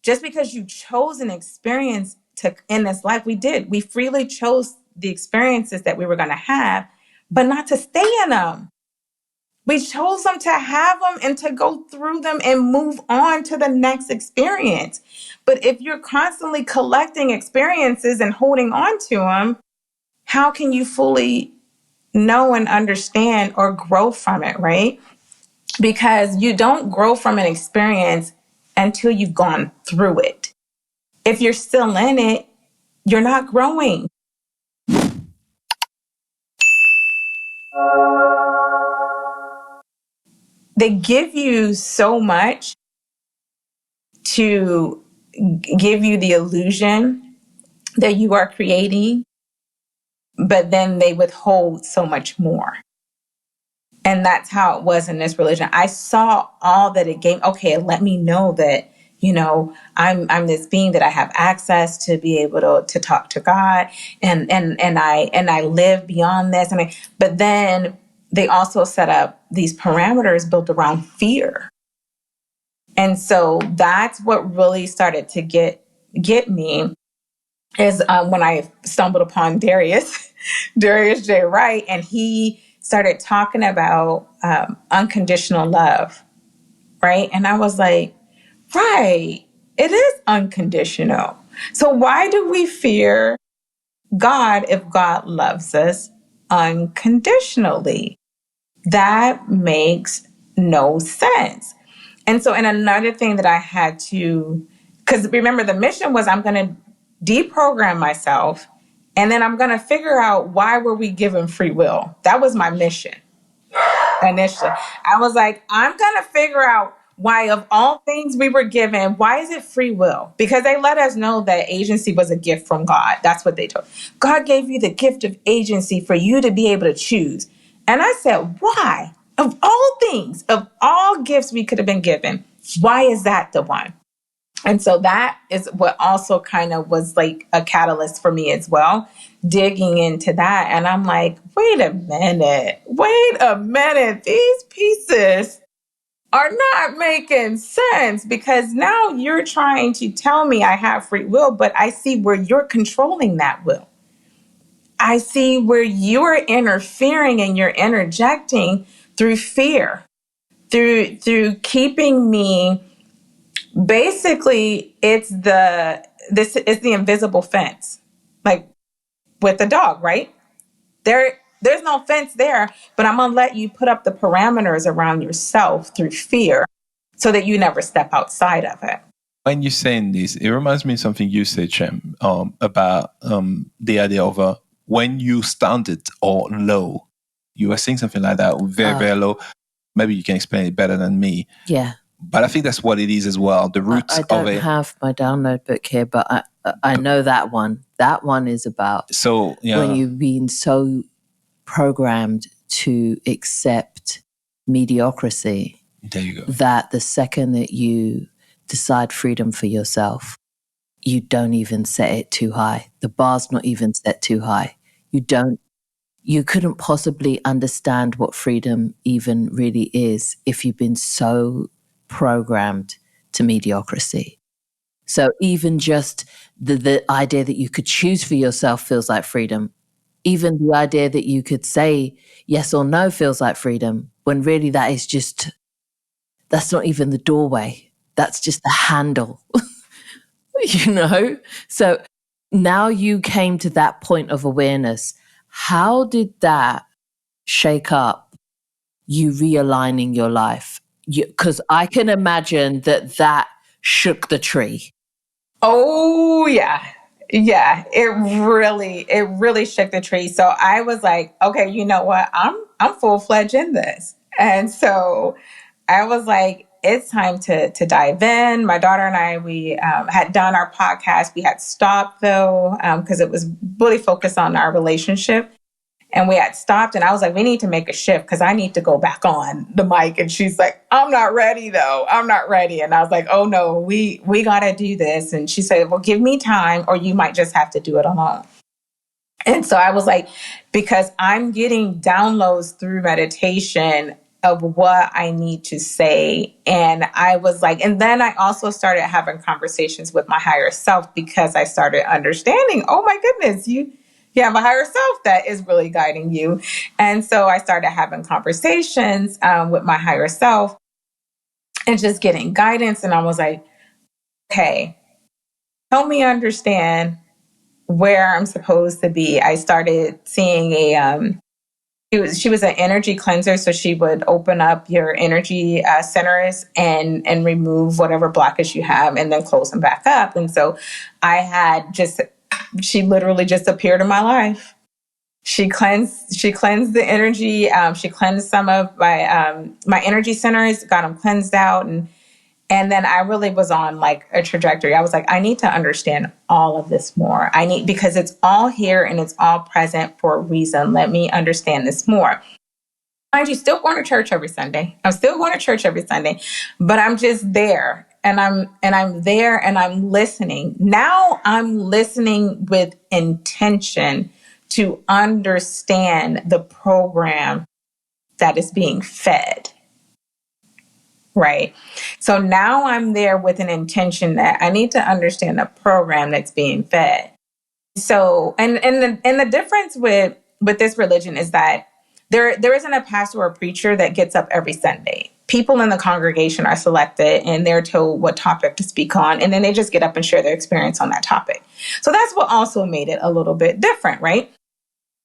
just because you chose an experience to in this life, we freely chose the experiences that we were going to have, but not to stay in them. We chose them to have them and to go through them and move on to the next experience. But if you're constantly collecting experiences and holding on to them, how can you fully know and understand or grow from it, right? Because you don't grow from an experience until you've gone through it. If you're still in it, you're not growing. They give you so much to give you the illusion that you are creating, but then they withhold so much more. And that's how it was in this religion. I saw all that it gave. Okay, let me know that, I'm this being, that I have access to be able to talk to God, and I live beyond this. But then they also set up these parameters built around fear. And so that's what really started to get me is when I stumbled upon Darius J. Wright, and he started talking about unconditional love, right? And I was like, right, it is unconditional. So why do we fear God if God loves us unconditionally? That makes no sense. And so, and another thing that I had to, because remember, the mission was I'm going to deprogram myself, and then I'm going to figure out why were we given free will. That was my mission initially. I was like, I'm going to figure out why, of all things we were given, why is it free will? Because they let us know that agency was a gift from God. That's what they told. God gave you the gift of agency for you to be able to choose. And I said, why? Of all things, of all gifts we could have been given, why is that the one? And so that is what also kind of was like a catalyst for me as well, digging into that. And I'm like, wait a minute, these pieces are not making sense, because now you're trying to tell me I have free will, but I see where you're controlling that will. I see where you're interfering and you're interjecting through fear, through keeping me. Basically, it's the invisible fence, like with the dog, right? There's no fence there, but I'm gonna let you put up the parameters around yourself through fear, so that you never step outside of it. When you're saying this, it reminds me of something you said, Shem, about the idea of when you started or low. You were saying something like that, very, very low. Maybe you can explain it better than me. Yeah. But I think that's what it is as well. The roots of it. I don't have my download book here, but I know that one. That one is about when you've been so programmed to accept mediocrity. There you go. That the second that you decide freedom for yourself, you don't even set it too high. The bar's not even set too high. You couldn't possibly understand what freedom even really is if you've been so programmed to mediocrity. So even just the idea that you could choose for yourself feels like freedom. Even the idea that you could say yes or no feels like freedom, when really that's not even the doorway. That's just the handle, So now you came to that point of awareness. How did that shake up you realigning your life? Because I can imagine that shook the tree. Oh, yeah. Yeah, it really shook the tree. So I was like, okay, you know what? I'm full-fledged in this. And so I was like, it's time to dive in. My daughter and I, we had done our podcast. We had stopped though, because it was really focused on our relationship. And we had stopped, and I was like, we need to make a shift because I need to go back on the mic. And she's like, I'm not ready though. I'm not ready. And I was like, oh no, we got to do this. And she said, well, give me time, or you might just have to do it alone. And so I was like, because I'm getting downloads through meditation of what I need to say. And I was like, and then I also started having conversations with my higher self because I started understanding, oh my goodness, you have a higher self that is really guiding you. And so I started having conversations with my higher self and just getting guidance. And I was like, okay, help me understand where I'm supposed to be. I started seeing she was an energy cleanser, so she would open up your energy centers and remove whatever blockage you have, and then close them back up. And so she literally just appeared in my life. She cleansed the energy. She cleansed some of my energy centers, got them cleansed out, and then I really was on like a trajectory. I was like, I need to understand all of this more. Because it's all here and it's all present for a reason. Let me understand this more. Mind you, still going to church every Sunday. I'm still going to church every Sunday, but I'm just there and I'm there and I'm listening. Now I'm listening with intention to understand the program that is being fed. Right. So now I'm there with an intention that I need to understand the program that's being fed. So, and the difference with this religion is that there isn't a pastor or a preacher that gets up every Sunday. People in the congregation are selected and they're told what topic to speak on, and then they just get up and share their experience on that topic. So that's what also made it a little bit different, right?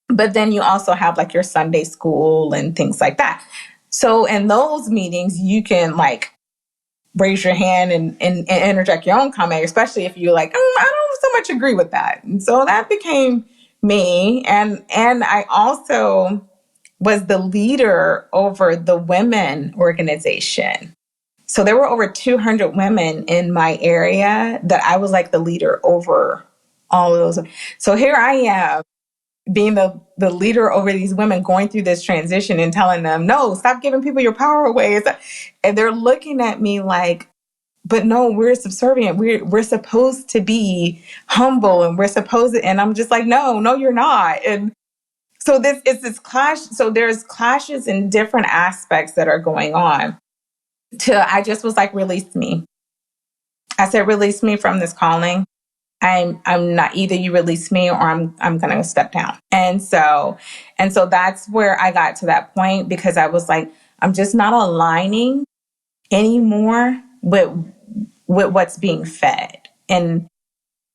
But then you also have like your Sunday school and things like that. So in those meetings, you can like raise your hand and interject your own comment, especially if you're like, I don't so much agree with that. And so that became me. And I also was the leader over the women organization. So there were over 200 women in my area that I was like the leader over all of those. So here I am being the leader over these women going through this transition and telling them, no, stop giving people your power away. And they're looking at me like, but no, we're subservient. We're supposed to be humble and we're supposed to, and I'm just like, no, you're not. And so it's this clash. So there's clashes in different aspects that are going on. I just was like, release me. I said, release me from this calling. I'm not, either you release me or I'm going to step down. And so that's where I got to that point, because I was like, I'm just not aligning anymore with what's being fed. And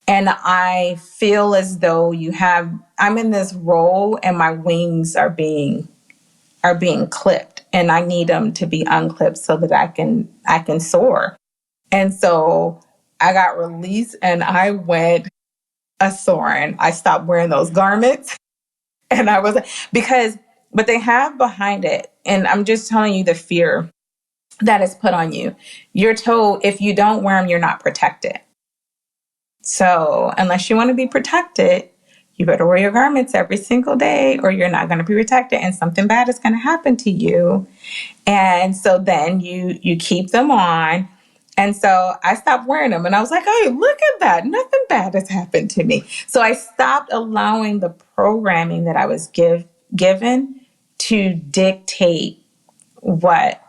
I feel as though I'm in this role and my wings are being clipped, and I need them to be unclipped so that I can soar. And so I got released and I went a soaring. I stopped wearing those garments, and I was, but they have behind it. And I'm just telling you the fear that is put on you. You're told if you don't wear them, you're not protected. So unless you want to be protected, you better wear your garments every single day or you're not going to be protected and something bad is going to happen to you. And so then you keep them on. And so I stopped wearing them and I was like, hey, look at that. Nothing bad has happened to me. So I stopped allowing the programming that I was given to dictate what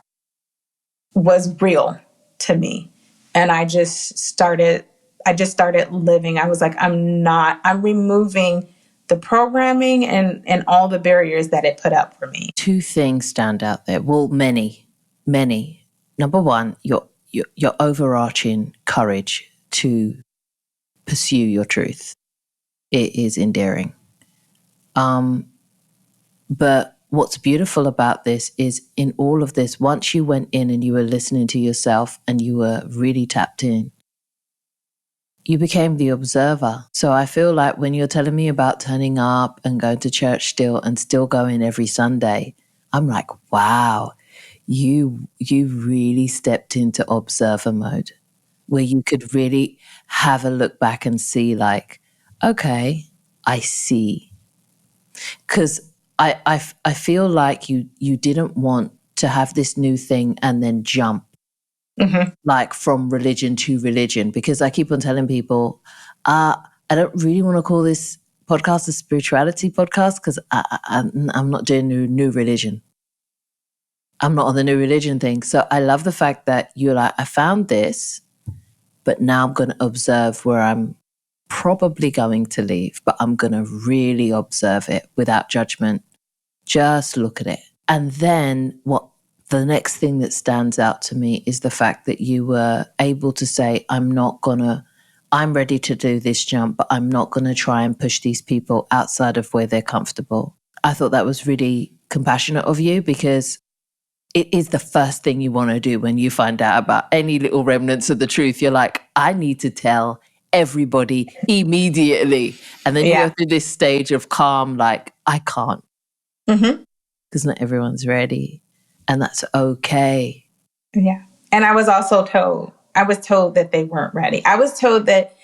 was real to me. And I just started living. I was like, I'm removing the programming and all the barriers that it put up for me. Two things stand out there. Well, many. Number one, your overarching courage to pursue your truth. It is endearing. But what's beautiful about this is in all of this, once you went in and you were listening to yourself and you were really tapped in, you became the observer. So I feel like when you're telling me about turning up and going to church still going every Sunday, I'm like, wow, you really stepped into observer mode where you could really have a look back and see like, okay, I see. Because I feel like you didn't want to have this new thing and then jump like from religion to religion, because I keep on telling people, I don't really want to call this podcast a spirituality podcast because I'm not doing new religion. I'm not on the new religion thing. So I love the fact that you're like, I found this, but now I'm going to observe where I'm probably going to leave, but I'm going to really observe it without judgment. Just look at it. And then what the next thing that stands out to me is the fact that you were able to say, I'm ready to do this jump, but I'm not going to try and push these people outside of where they're comfortable. I thought that was really compassionate of you, because it is the first thing you want to do when you find out about any little remnants of the truth. You're like, I need to tell everybody immediately. And then you go through this stage of calm, like, I can't, because not everyone's ready. And that's okay. Yeah. And I was also told that they weren't ready. I was told that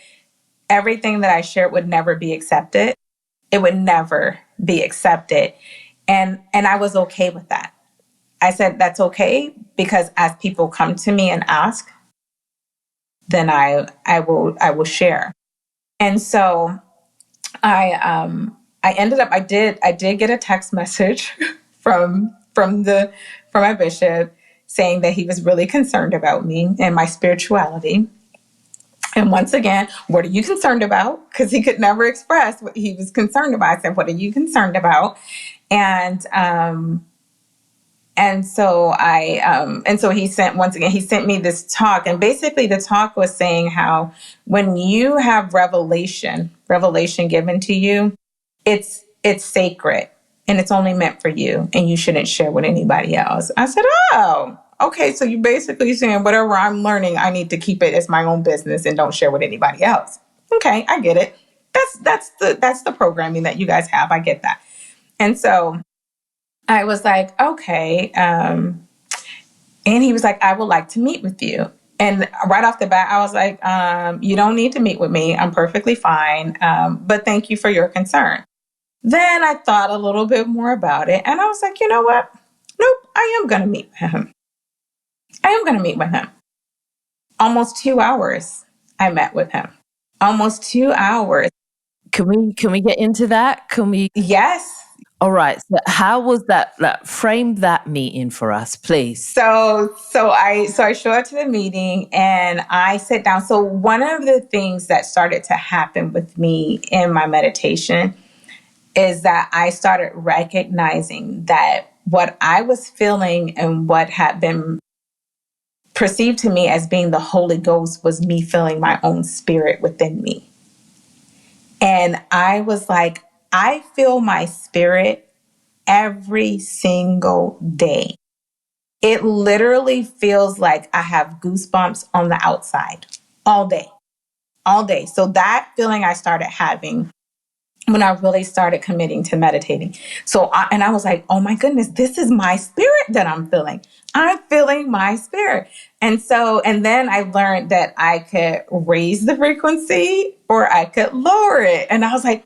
everything that I shared would never be accepted. It would never be accepted. And I was okay with that. I said, that's okay, because as people come to me and ask, then I will share. And so I ended up, I did get a text message from my bishop saying that he was really concerned about me and my spirituality. And once again, what are you concerned about? Because he could never express what he was concerned about. I said, what are you concerned about? And so he sent me this talk. And basically the talk was saying how when you have revelation given to you, it's sacred and it's only meant for you and you shouldn't share with anybody else. I said, oh, okay. So you're basically saying whatever I'm learning, I need to keep it as my own business and don't share with anybody else. Okay, I get it. That's the programming that you guys have. I get that. And so I was like, okay. And he was like, I would like to meet with you. And right off the bat, I was like, you don't need to meet with me. I'm perfectly fine. But thank you for your concern. Then I thought a little bit more about it. And I was like, you know what? Nope, I am going to meet with him. Almost 2 hours I met with him. Almost 2 hours. Can we get into that? Yes. All right. So how was that? Frame that meeting for us, please. So I show up to the meeting and I sit down. So one of the things that started to happen with me in my meditation is that I started recognizing that what I was feeling and what had been perceived to me as being the Holy Ghost was me feeling my own spirit within me. And I was like, I feel my spirit every single day. It literally feels like I have goosebumps on the outside all day. So that feeling I started having when I really started committing to meditating. I was like, oh my goodness, this is my spirit that I'm feeling. I'm feeling my spirit. And then I learned that I could raise the frequency or I could lower it. And I was like,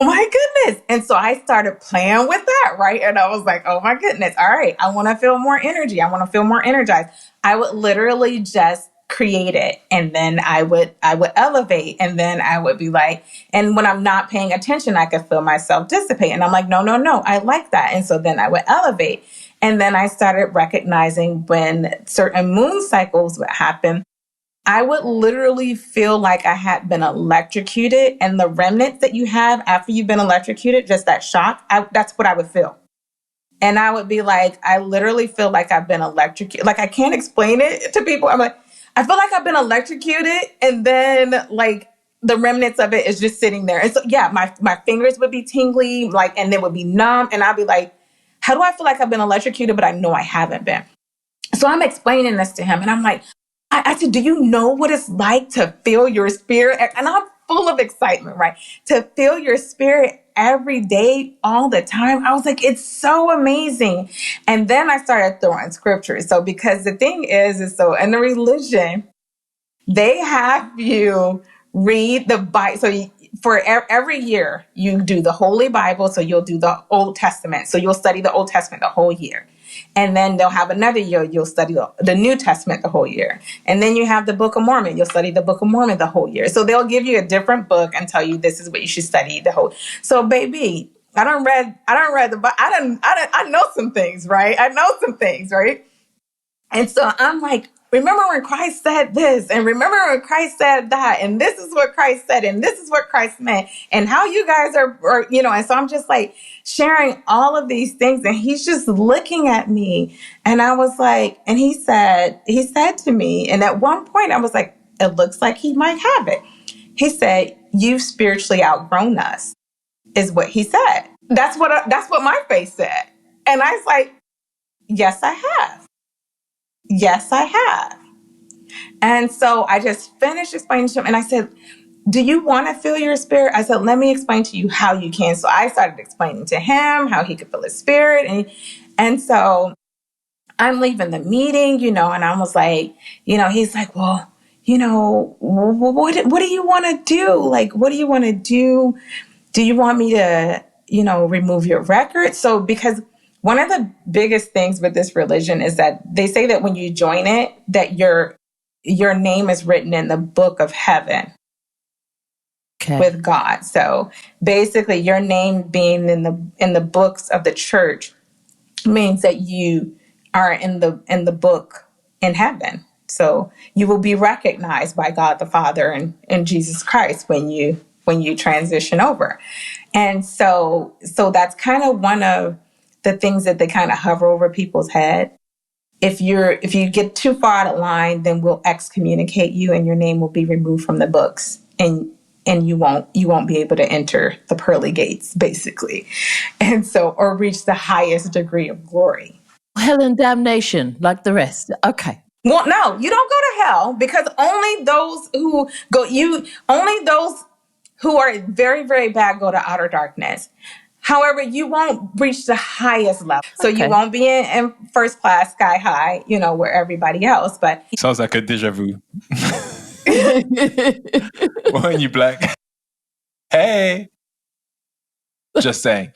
oh my goodness. And so I started playing with that, right? And I was like, oh my goodness. All right. I want to feel more energy. I want to feel more energized. I would literally just create it. And then I would elevate. And then I would be like, and when I'm not paying attention, I could feel myself dissipate. And I'm like, no, I like that. And so then I would elevate. And then I started recognizing when certain moon cycles would happen, I would literally feel like I had been electrocuted, and the remnants that you have after you've been electrocuted, just that shock, that's what I would feel. And I would be like, I literally feel like I've been electrocuted. Like I can't explain it to people. I'm like, I feel like I've been electrocuted, and then like the remnants of it is just sitting there. And so, yeah, my fingers would be tingly, like, and they would be numb. And I'd be like, how do I feel like I've been electrocuted, but I know I haven't been? So I'm explaining this to him, and I'm like, I said, do you know what it's like to feel your spirit? And I'm full of excitement, right? To feel your spirit every day, all the time. I was like, it's so amazing. And then I started throwing scriptures. So because the thing is so in the religion, they have you read the Bible. So for every year, you do the Holy Bible. So you'll do the Old Testament. So you'll study the Old Testament the whole year. And then they'll have another year, you'll study the New Testament the whole year. And then you have the Book of Mormon, you'll study the Book of Mormon the whole year. So they'll give you a different book and tell you this is what you should study the whole. So baby, I don't read the Bible. I know some things, right? I know some things, right? And so I'm like, remember when Christ said this, and remember when Christ said that, and this is what Christ said, and this is what Christ meant, and how you guys are, and so I'm just like sharing all of these things, and he's just looking at me, and I was like, and he said to me, and at one point I was like, it looks like he might have it. He said, "You've spiritually outgrown us," is what he said. That's what my face said, and I was like, yes, I have. Yes, I have. And so I just finished explaining to him, and I said, do you want to feel your spirit? I said, let me explain to you how you can. So I started explaining to him how he could feel his spirit. And so I'm leaving the meeting, and I was like, he's like, well, what do you want to do? Like, what do you want to do? Do you want me to, remove your record? So because one of the biggest things with this religion is that they say that when you join it, that your name is written in the book of heaven with God. So basically your name being in the books of the church means that you are in the book in heaven. So you will be recognized by God the Father and Jesus Christ when you transition over. And so that's kind of one of the things that they kind of hover over people's head. If you get too far out of line, then we'll excommunicate you and your name will be removed from the books, and you won't be able to enter the pearly gates, basically. And so, or reach the highest degree of glory. Hell and damnation, like the rest. Okay. Well, no, you don't go to hell, because only those who are very, very bad go to outer darkness. However, you won't reach the highest level. So you won't be in first class, sky high, where everybody else. But sounds like a deja vu. When you black. Hey. Just saying.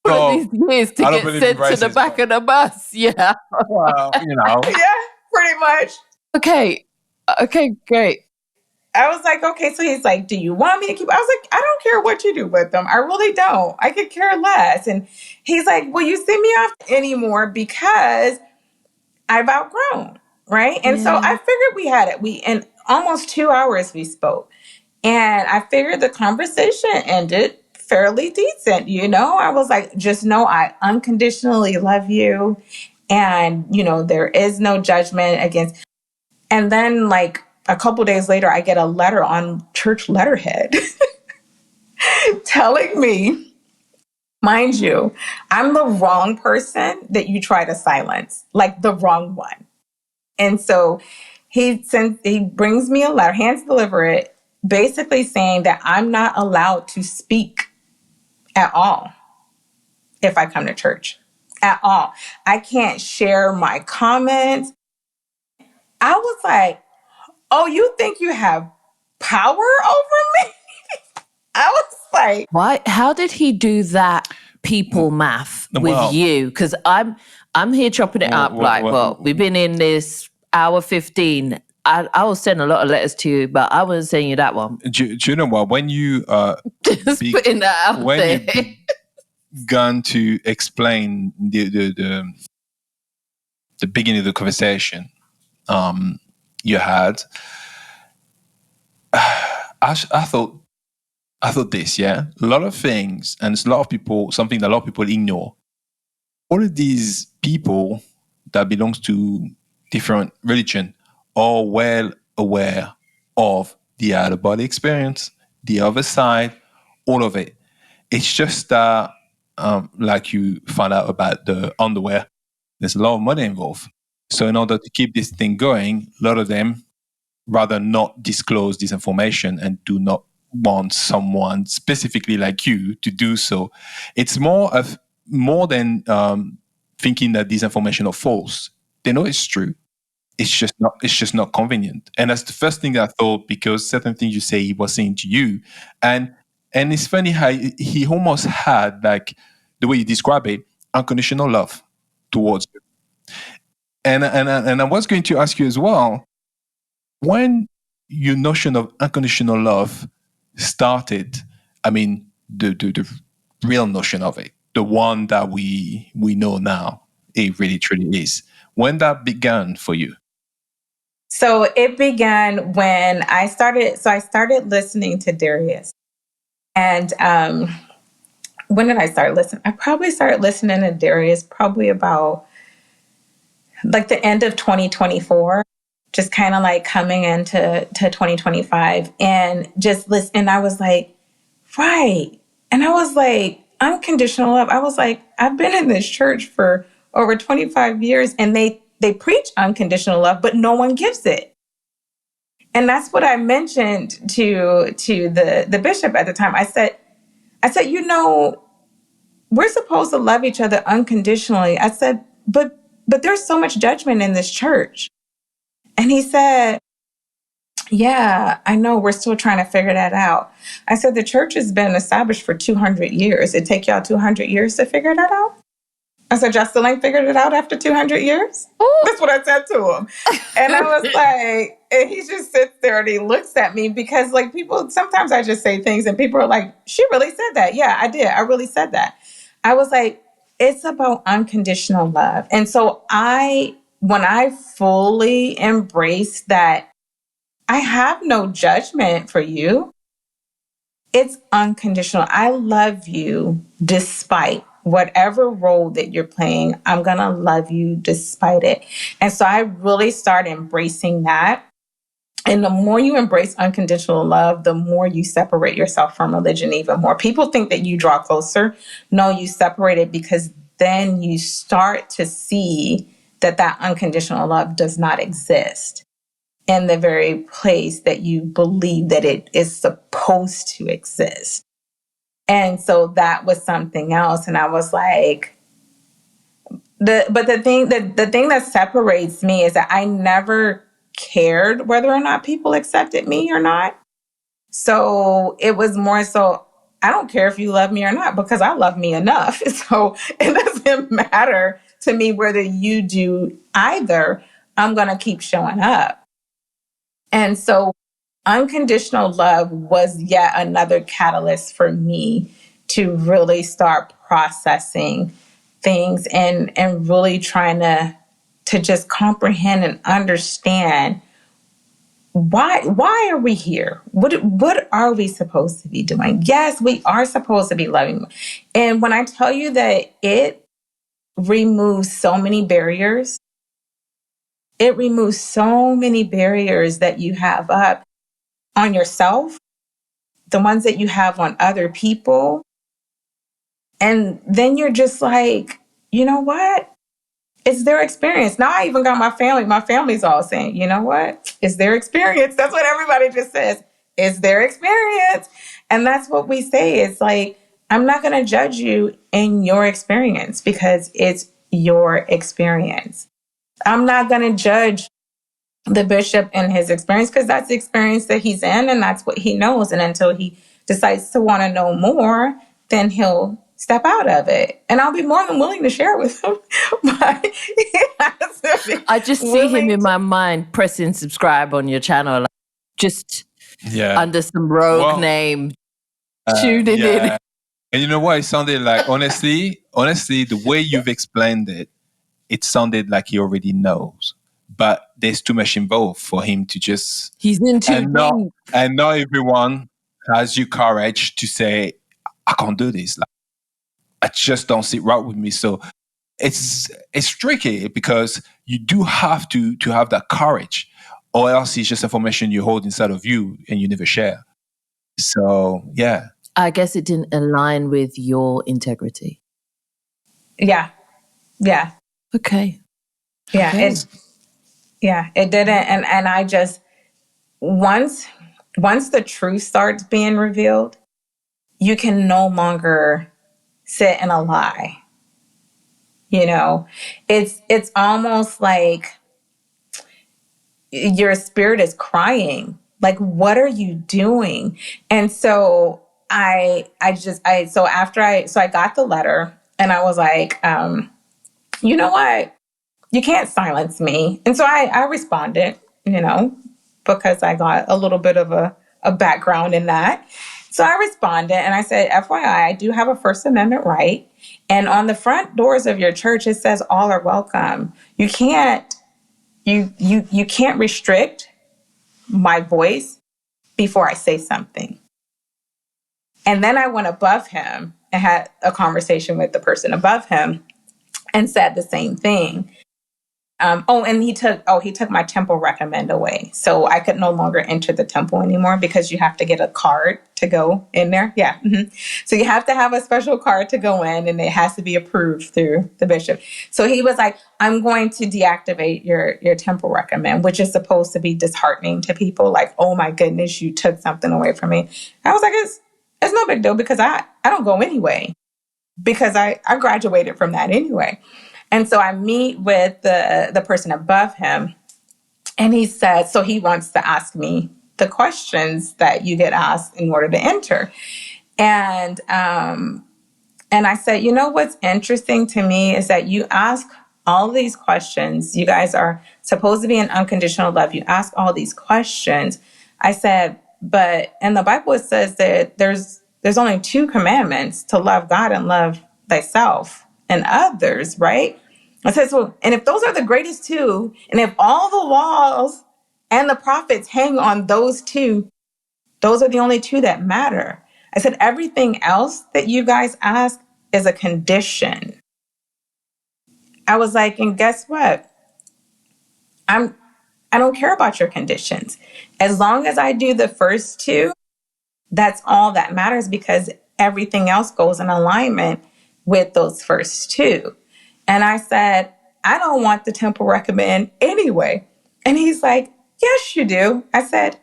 All of these years to get sent to the back of the bus. Yeah. Well, Yeah, pretty much. Okay, great. I was like, okay, so he's like, do you want me to keep? I was like, I don't care what you do with them. I really don't. I could care less. And he's like, will you send me off anymore because I've outgrown, right? And so I figured we had it. In almost 2 hours we spoke. And I figured the conversation ended fairly decent, I was like, just know I unconditionally love you. And, there is no judgment against. And then like a couple days later, I get a letter on church letterhead telling me, mind you, I'm the wrong person that you try to silence, like the wrong one. And so he brings me a letter, hands deliver it, basically saying that I'm not allowed to speak at all if I come to church at all. I can't share my comments. I was like, oh, you think you have power over me? I was like, why? How did he do that people math with you? Because I'm here chopping it up. We've been in this hour 15. I will send a lot of letters to you, but I wasn't sending you that one. Do you know what? When you just putting that out there. You began to explain the beginning of the conversation you had, I thought this, yeah, a lot of things, and it's something that a lot of people ignore. All of these people that belongs to different religion are well aware of the out of body experience, the other side, all of it. It's just that, like you found out about the underwear, there's a lot of money involved. So in order to keep this thing going, a lot of them rather not disclose this information and do not want someone specifically like you to do so. It's more than thinking that this information are false. They know it's true. It's just not convenient. And that's the first thing that I thought, because certain things you say he was saying to you. And it's funny how he almost had, like, the way you describe it, unconditional love towards you. And I was going to ask you as well, when your notion of unconditional love started, I mean, the real notion of it, the one that we know now. It really truly is. When that began for you? So it began when I started listening to Darius. And when did I start listening? I probably started listening to Darius probably about like the end of 2024, just kind of like coming into 2025 and just listen. And I was like, right. And I was like, unconditional love. I was like, I've been in this church for over 25 years and they preach unconditional love, but no one gives it. And that's what I mentioned to the bishop at the time. I said, we're supposed to love each other unconditionally. I said, but there's so much judgment in this church. And he said, yeah, I know, we're still trying to figure that out. I said, the church has been established for 200 years. It take y'all 200 years to figure that out? I said, y'all still ain't figured it out after 200 years? Ooh. That's what I said to him. And I was like, and he just sits there and he looks at me because like people, sometimes I just say things and people are like, she really said that. Yeah, I did. I really said that. I was like, it's about unconditional love. And so when I fully embrace that, I have no judgment for you. It's unconditional. I love you despite whatever role that you're playing. I'm going to love you despite it. And so I really start embracing that. And the more you embrace unconditional love, the more you separate yourself from religion even more. People think that you draw closer. No, you separate it because then you start to see that unconditional love does not exist in the very place that you believe that it is supposed to exist. And so that was something else. And I was like, the thing that separates me is that I never cared whether or not people accepted me or not. So it was more so, I don't care if you love me or not because I love me enough. So it doesn't matter to me whether you do either. I'm going to keep showing up. And so unconditional love was yet another catalyst for me to really start processing things and really trying to just comprehend and understand why are we here? What are we supposed to be doing? Yes, we are supposed to be loving. And when I tell you that it removes so many barriers, it removes so many barriers that you have up on yourself, the ones that you have on other people. And then you're just like, you know what? It's their experience. Now I even got my family. My family's all saying, you know what? It's their experience. That's what everybody just says. It's their experience. And that's what we say. It's like, I'm not going to judge you in your experience because it's your experience. I'm not going to judge the bishop in his experience because that's the experience that he's in and that's what he knows. And until he decides to want to know more, then he'll step out of it. And I'll be more than willing to share with him. But I just see him in my mind pressing subscribe on your channel, like just under some rogue name, tuning in. And you know what? It sounded like, honestly, the way you've explained it, it sounded like he already knows. But there's too much involved for him to just... He's into and not everyone has you courage to say, I can't do this. Like, I just don't sit right with me. So it's tricky because you do have to have that courage, or else it's just information you hold inside of you and you never share. So, yeah. I guess it didn't align with your integrity. Yeah. Yeah. Okay. Yeah. Okay. It didn't. And I just, once the truth starts being revealed, you can no longer sit in a lie. You know, it's almost like your spirit is crying. Like, what are you doing? And so I got the letter and I was like, you know what? You can't silence me. And so I responded, you know, because I got a little bit of a background in that. So I responded and I said, FYI, I do have a First Amendment right. And on the front doors of your church, it says all are welcome. You can't restrict my voice before I say something. And then I went above him and had a conversation with the person above him and said the same thing. And he took my temple recommend away. So I could no longer enter the temple anymore because you have to get a card to go in there. Yeah. Mm-hmm. So you have to have a special card to go in, and it has to be approved through the bishop. So he was like, I'm going to deactivate your temple recommend, which is supposed to be disheartening to people. Like, oh my goodness, you took something away from me. I was like, it's no big deal because I don't go anyway, because I graduated from that anyway. And so I meet with the person above him, and he said, so he wants to ask me the questions that you get asked in order to enter. And I said, you know, what's interesting to me is that you ask all these questions. You guys are supposed to be in unconditional love. You ask all these questions. I said, but in the Bible, it says that there's only 2 commandments: to love God and love thyself and others, right? I said, so, and if those are the greatest 2, and if all the laws and the prophets hang on those 2, those are the only 2 that matter. I said, everything else that you guys ask is a condition. I was like, and guess what? I don't care about your conditions. As long as I do the first 2, that's all that matters, because everything else goes in alignment with those first 2. And I said, I don't want the temple recommend anyway. And he's like, yes, you do. I said,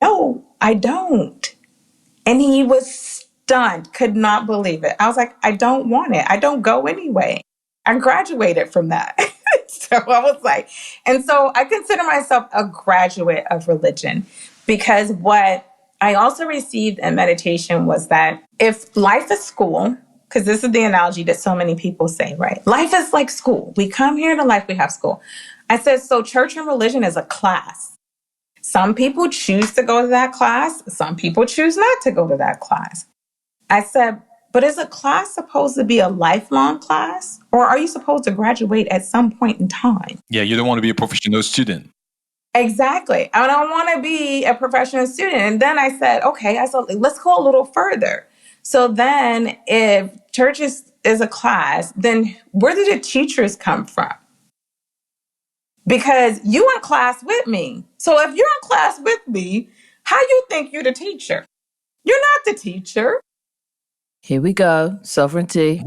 no, I don't. And he was stunned, could not believe it. I was like, I don't want it. I don't go anyway. I graduated from that. So I was like, and so I consider myself a graduate of religion, because what I also received in meditation was that if life is school, because this is the analogy that so many people say, right? Life is like school. We come here to life, we have school. I said, so church and religion is a class. Some people choose to go to that class. Some people choose not to go to that class. I said, but is a class supposed to be a lifelong class, or are you supposed to graduate at some point in time? Yeah, you don't want to be a professional student. Exactly. I don't want to be a professional student. And then I said, okay, let's go a little further. So then if church is a class, then where do the teachers come from? Because you in class with me. So if you're in class with me, how you think you're the teacher? You're not the teacher. Here we go. Sovereignty.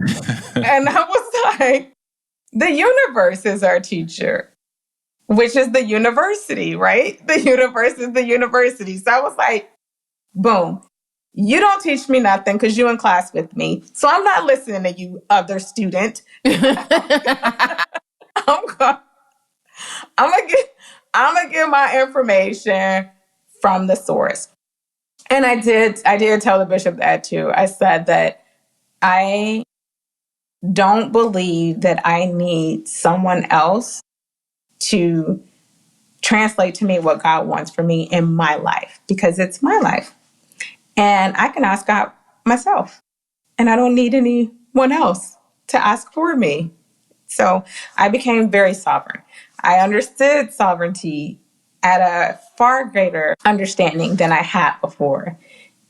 And I was like, the universe is our teacher, which is the university, right? The universe is the university. So I was like, boom. You don't teach me nothing because you're in class with me. So I'm not listening to you, other student. I'm gonna get my information from the source. And I did tell the bishop that too. I said that I don't believe that I need someone else to translate to me what God wants for me in my life, because it's my life. And I can ask God myself. And I don't need anyone else to ask for me. So I became very sovereign. I understood sovereignty at a far greater understanding than I had before.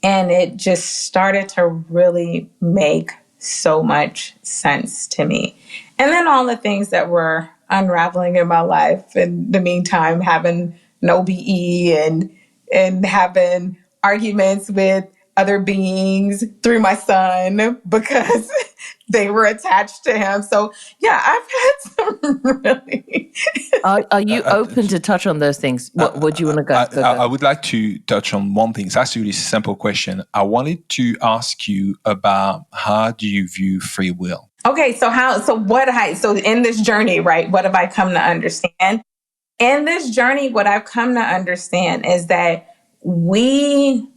And it just started to really make so much sense to me. And then all the things that were unraveling in my life in the meantime, having an OBE and having arguments with other beings through my son because they were attached to him. So yeah, I've had some really... Are you open to touch on those things? What would you want to go? Go. I would like to touch on one thing. It's actually a simple question. I wanted to ask you about, how do you view free will? Okay, so in this journey, right, what have I come to understand? In this journey, what I've come to understand is that we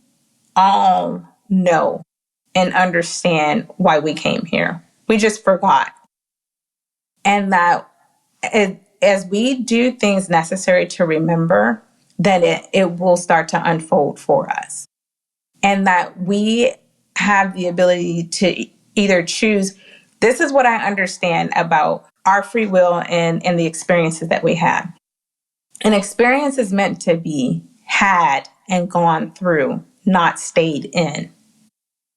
all know and understand why we came here. We just forgot. And that as we do things necessary to remember, then it will start to unfold for us. And that we have the ability to either choose This is what I understand about our free will and the experiences that we have. An experience is meant to be had and gone through, not stayed in.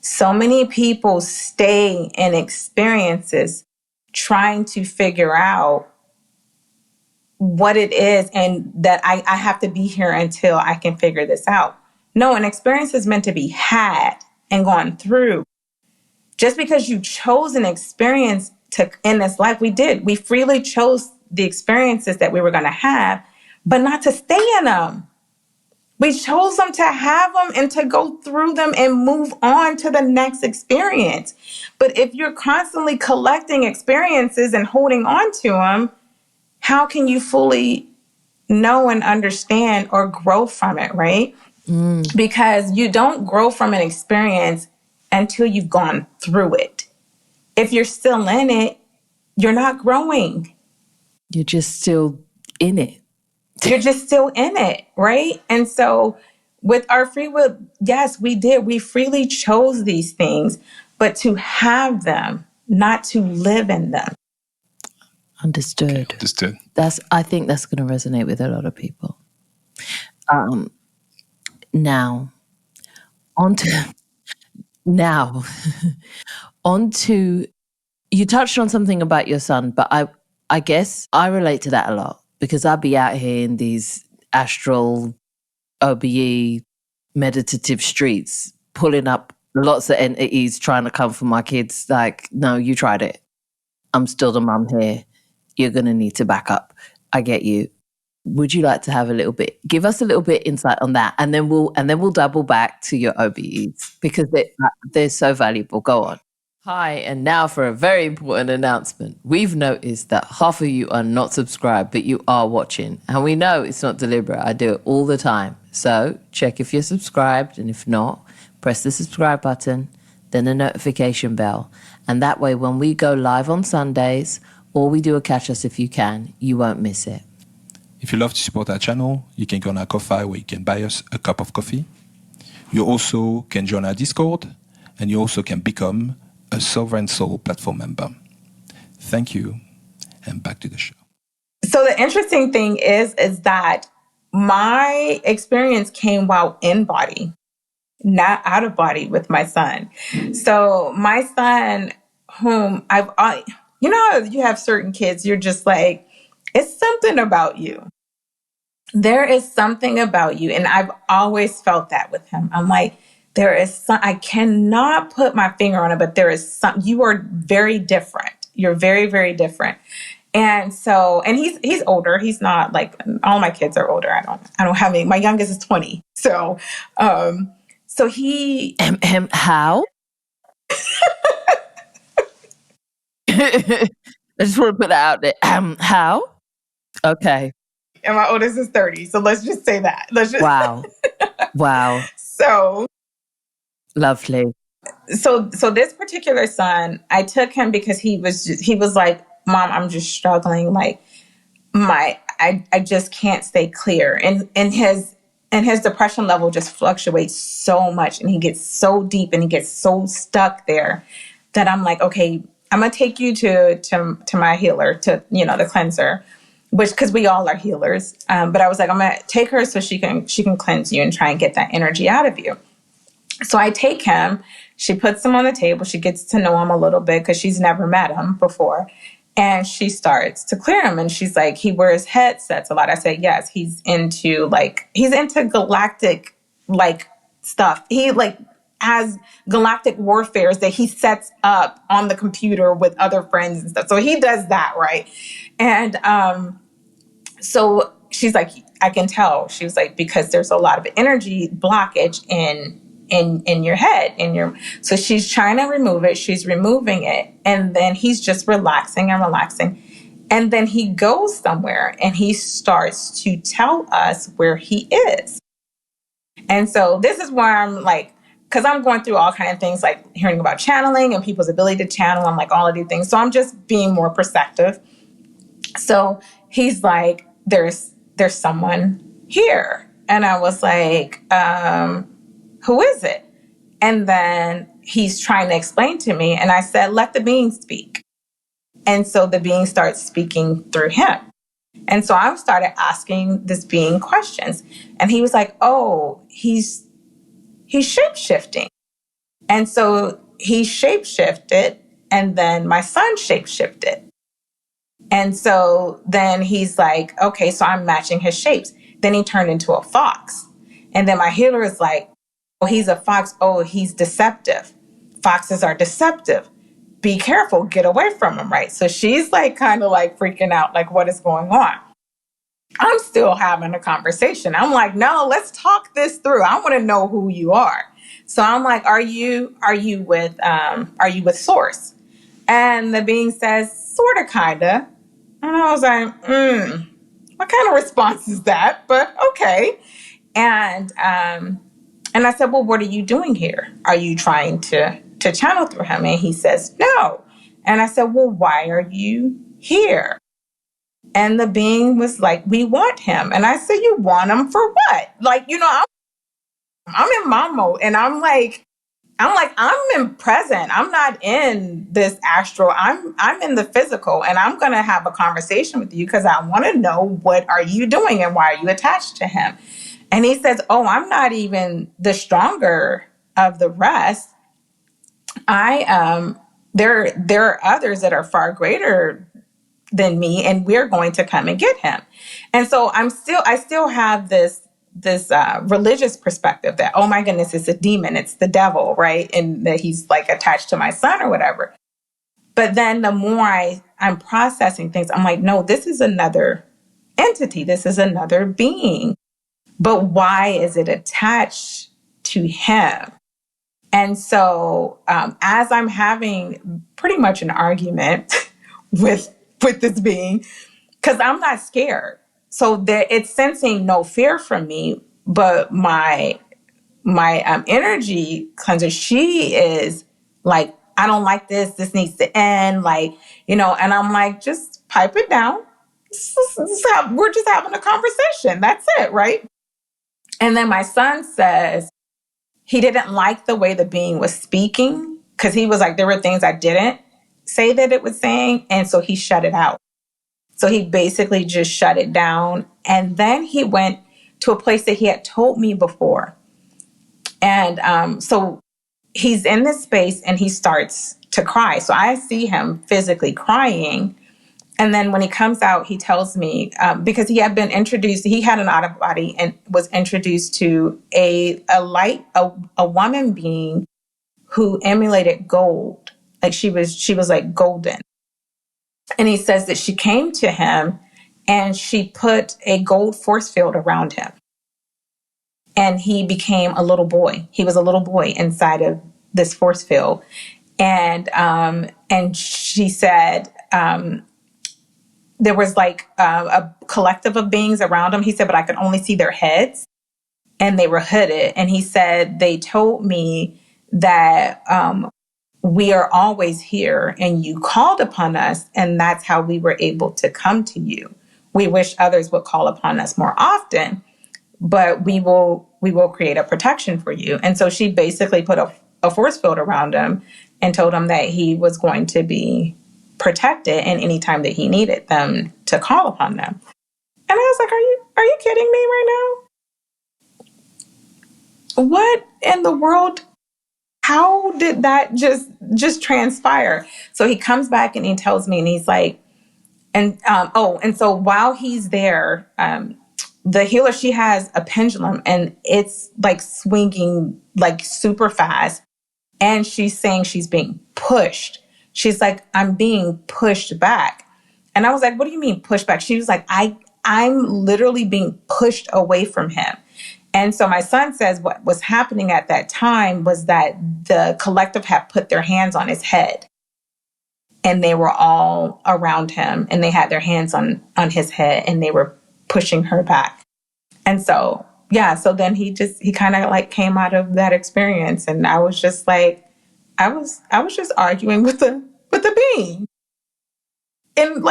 So many people stay in experiences trying to figure out what it is and that I have to be here until I can figure this out. No, an experience is meant to be had and gone through. Just because you chose an experience to in this life, we freely chose the experiences that we were going to have, but not to stay in them. We chose them to have them and to go through them and move on to the next experience. But if you're constantly collecting experiences and holding on to them, how can you fully know and understand or grow from it, right? Because you don't grow from an experience until you've gone through it. If you're still in it, you're not growing. You're just still in it. You're just still in it, right? And so with our free will, yes, we did. We freely chose these things, but to have them, not to live in them. Understood. Okay, understood. I think that's going to resonate with a lot of people. Now, onto you touched on something about your son, but I guess I relate to that a lot because I'd be out here in these astral OBE meditative streets, pulling up lots of entities trying to come for my kids. Like, no, you tried it. I'm still the mum here. You're going to need to back up. I get you. Would you like to have give us a little bit insight on that? And then we'll double back to your OBEs because they're so valuable. Go on. Hi, and now for a very important announcement. We've noticed that half of you are not subscribed, but you are watching. And we know it's not deliberate. I do it all the time. So check if you're subscribed, and if not, press the subscribe button, then the notification bell. And that way, when we go live on Sundays, or we do a catch us if you can, you won't miss it. If you love to support our channel, you can go on our Ko-Fi where you can buy us a cup of coffee. You also can join our Discord, and you also can become a Sovereign Soul platform member. Thank you, and back to the show. So the interesting thing is that my experience came while in body, not out of body with my son. So my son, whom you know, you have certain kids, you're just like, it's something about you. There is something about you. And I've always felt that with him. I'm like, I cannot put my finger on it, but there is you are very different. You're very, very different. And so, and he's older. He's not like, all my kids are older. I don't have any, my youngest is 20. So, so he, how? I just want to put that out there. How? Okay. And my oldest is 30. So let's just say that. Wow. Wow. So lovely. So this particular son, I took him because he was like, Mom, I'm just struggling. Like I just can't stay clear. And his depression level just fluctuates so much, and he gets so deep and he gets so stuck there that I'm like, okay, I'm going to take you to my healer, to, the cleanser, because we all are healers. But I was like, I'm going to take her so she can cleanse you and try and get that energy out of you. So I take him, she puts him on the table. She gets to know him a little bit because she's never met him before. And she starts to clear him. And she's like, he wears headsets a lot. I said, yes, he's into galactic stuff. He has galactic warfares that he sets up on the computer with other friends and stuff. So he does that, right? And so she's like, I can tell. She was like, because there's a lot of energy blockage in your head, so she's trying to remove it. She's removing it. And then he's just relaxing and relaxing. And then he goes somewhere and he starts to tell us where he is. And so this is where I'm like, because I'm going through all kinds of things, like hearing about channeling and people's ability to channel. I'm like, all of these things. So I'm just being more perceptive. So he's like, there's someone here. And I was like, who is it? And then he's trying to explain to me. And I said, let the being speak. And so the being starts speaking through him. And so I started asking this being questions. And he was like, oh, he's shape-shifting. And so he shape-shifted, and then my son shape-shifted. And so then he's like, okay, so I'm matching his shapes. Then he turned into a fox. And then my healer is like, oh, he's a fox. Oh, he's deceptive. Foxes are deceptive. Be careful, get away from him, right? So she's like kind of like freaking out, like what is going on? I'm still having a conversation. I'm like, no, let's talk this through. I want to know who you are. So I'm like, are you with source? And the being says, sort of, kinda. And I was like, what kind of response is that? But okay. And I said, well, what are you doing here? Are you trying to channel through him? And he says, no. And I said, well, why are you here? And the being was like, we want him. And I said, you want him for what? Like, I'm in mom mode, and I'm in present. I'm not in this astral. I'm in the physical, and I'm going to have a conversation with you because I want to know, what are you doing and why are you attached to him? And he says, oh, I'm not even the stronger of the rest. There are others that are far greater than me, and we're going to come and get him. And so I still have this religious perspective that, oh my goodness, it's a demon, it's the devil, right? And that he's like attached to my son or whatever. But then the more I'm processing things, I'm like, no, this is another entity. This is another being. But why is it attached to him? And so as I'm having pretty much an argument with this being, because I'm not scared. So it's sensing no fear from me, but my energy cleanser, she is like, I don't like this. This needs to end. Like, and I'm like, just pipe it down. We're just having a conversation. That's it, right? And then my son says he didn't like the way the being was speaking, because he was like, there were things I didn't say that it was saying. And so he shut it out. So he basically just shut it down. And then he went to a place that he had told me before. And so he's in this space and he starts to cry. So I see him physically crying. And then when he comes out, he tells me, because he had been introduced, he had an out of body and was introduced to a woman being who emulated gold. Like she was like golden. And he says that she came to him and she put a gold force field around him. And he became a little boy. He was a little boy inside of this force field. And she said, there was like a collective of beings around him. He said, but I could only see their heads and they were hooded. And he said, they told me that we are always here and you called upon us, and that's how we were able to come to you. We wish others would call upon us more often, but we will create a protection for you. And so she basically put a force field around him and told him that he was going to be protected, and any time that he needed them to call upon them. And I was like, are you kidding me right now? What in the world? How did that just transpire? So he comes back and he tells me, and he's like, and so while he's there, the healer, she has a pendulum and it's like swinging like super fast. And she's saying she's being pushed. She's like, I'm being pushed back. And I was like, what do you mean pushed back? She was like, I'm literally being pushed away from him. And so my son says what was happening at that time was that the collective had put their hands on his head. And they were all around him and they had their hands on his head and they were pushing her back. And so, yeah, so then he kind of like came out of that experience. And I was just like, I was just arguing with the being in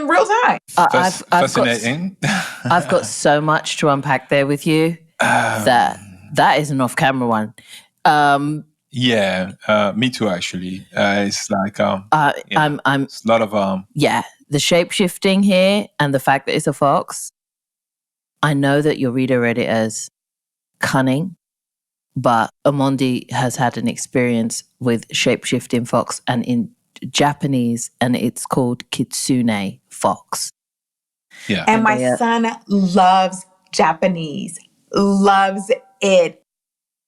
real time. Fascinating. I've got so much to unpack there with you. That is an off-camera one. Me too, actually. It's like, It's a lot of, the shape-shifting here and the fact that it's a fox. I know that your reader read it as cunning, but O.B.E has had an experience with shape-shifting fox, and in Japanese, and it's called Kitsune fox. Yeah. And my son loves Japanese, loves it.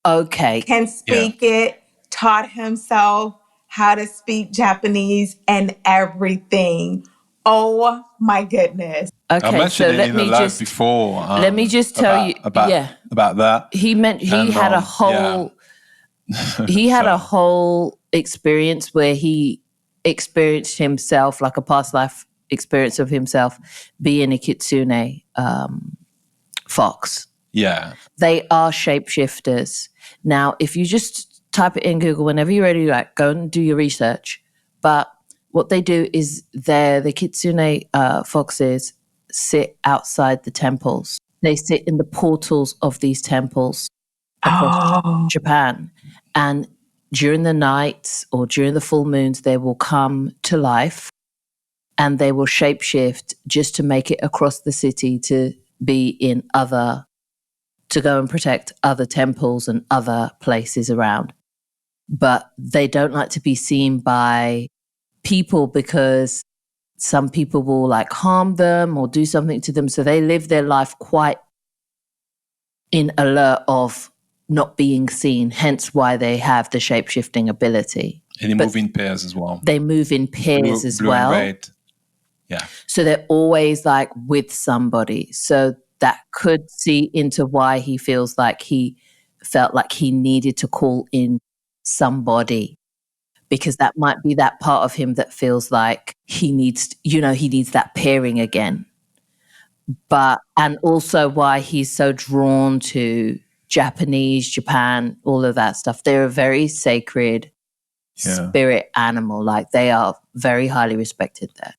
Okay. Can speak it, taught himself how to speak Japanese and everything. Oh my goodness. I mentioned it in the live before. Let me just tell you about that. He had a whole he had a whole experience where he experienced himself, like a past life experience of himself being a Kitsune fox. Yeah. They are shapeshifters. Now, if you just type it in Google whenever you're ready, like, go and do your research. But what they do is the Kitsune foxes sit outside the temples. They sit in the portals of these temples across Japan. And during the nights or during the full moons, they will come to life and they will shapeshift just to make it across the city to be to go and protect other temples and other places around. But they don't like to be seen by people because some people will like harm them or do something to them. So they live their life quite in alert of not being seen, hence why they have the shape-shifting ability. And they move in pairs as well. They move in pairs as blue well. And red. Yeah. So they're always like with somebody. So that could see into why he feels like he felt like he needed to call in somebody, because that might be that part of him that feels like he needs that pairing again. And also why he's so drawn to Japan, all of that stuff. They're a very sacred spirit animal. Like, they are very highly respected there.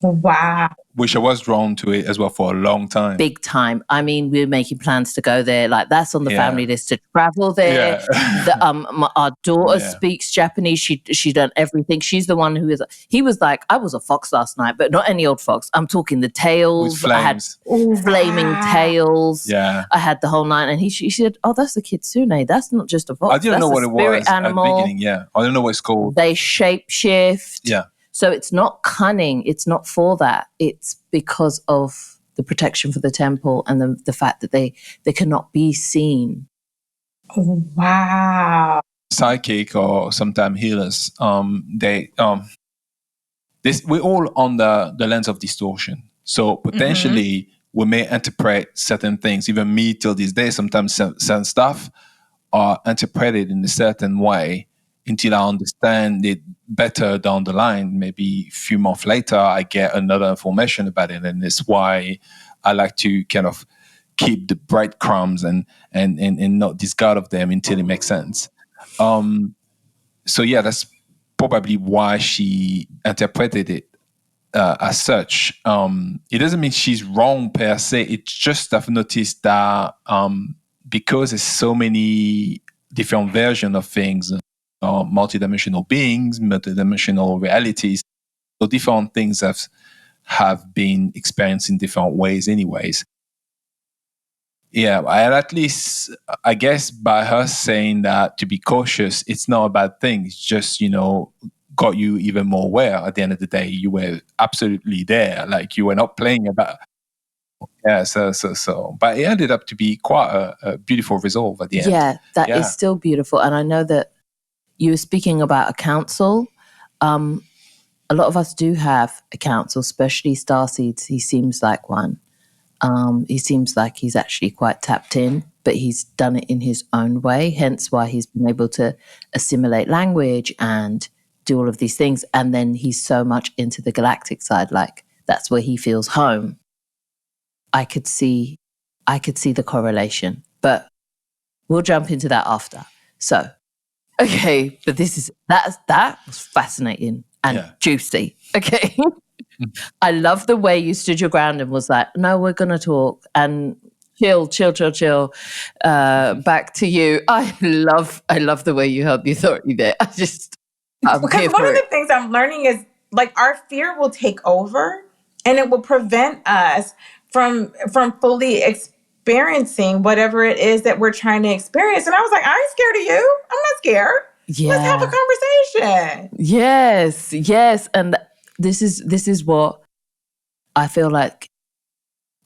Wow. Which I was drawn to it as well for a long time. Big time. I mean, we're making plans to go there. Like, that's on the family list, to travel there. Our daughter speaks Japanese. She done everything. She's the one he was like, I was a fox last night, but not any old fox. I'm talking the tails. With flames. I had flaming tails. Yeah. I had the whole nine. And she said, oh, that's a Kitsune. That's not just a fox. I didn't know what it was animal. At the beginning. Yeah. I don't know what it's called. They shapeshift. Yeah. So it's not cunning. It's not for that. It's because of the protection for the temple and the fact that they cannot be seen. Wow. Psychic or sometimes healers, we're all on the lens of distortion. So potentially we may interpret certain things. Even me till this day, sometimes certain stuff are interpreted in a certain way until I understand it better down the line. Maybe a few months later, I get another information about it. And it's why I like to kind of keep the breadcrumbs and not discard of them until it makes sense. So yeah, that's probably why she interpreted it as such. It doesn't mean she's wrong per se. It's just I've noticed that because there's so many different versions of things, multidimensional beings, multidimensional realities, so different things have been experienced in different ways anyways. Yeah, at least, I guess by her saying that to be cautious, it's not a bad thing. It's just, got you even more aware. At the end of the day, you were absolutely there. Like, you were not playing about. Yeah, so. But it ended up to be quite a beautiful resolve at the end. Yeah, that is still beautiful. And I know that you were speaking about a council. A lot of us do have a council, especially starseeds. He seems like one. He seems like he's actually quite tapped in, but he's done it in his own way, hence why he's been able to assimilate language and do all of these things. And then he's so much into the galactic side, like that's where he feels home. I could see the correlation, but we'll jump into that after. So, okay, but that was fascinating and juicy. Okay. I love the way you stood your ground and was like, no, we're going to talk. And chill. Back to you. I love the way you held the authority there. I'm Because here one for of it. the things I'm learning is like our fear will take over and it will prevent us from fully experiencing whatever it is that we're trying to experience. And I was like, I ain't scared of you. I'm not scared. Let's have Yeah. a conversation. Yes. And this is what I feel like.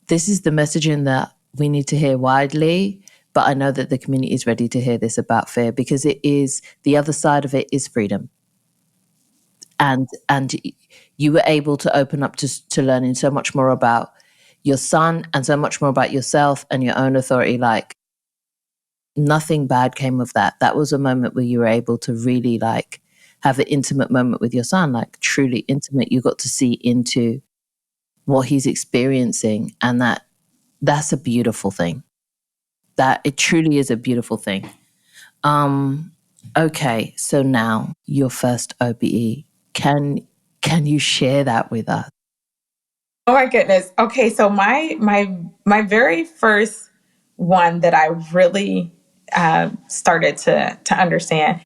This is the messaging that we need to hear widely. But I know that the community is ready to hear this about fear, because it is, the other side of it is freedom. And you were able to open up to learning so much more about your son and so much more about yourself and your own authority. Like, nothing bad came of that. That was a moment where you were able to really like have an intimate moment with your son, like truly intimate. You got to see into what he's experiencing, and that's a beautiful thing. That it truly is a beautiful thing. Okay, so now your first OBE. Can you share that with us? Oh my goodness. Okay, so my very first one that I really started to understand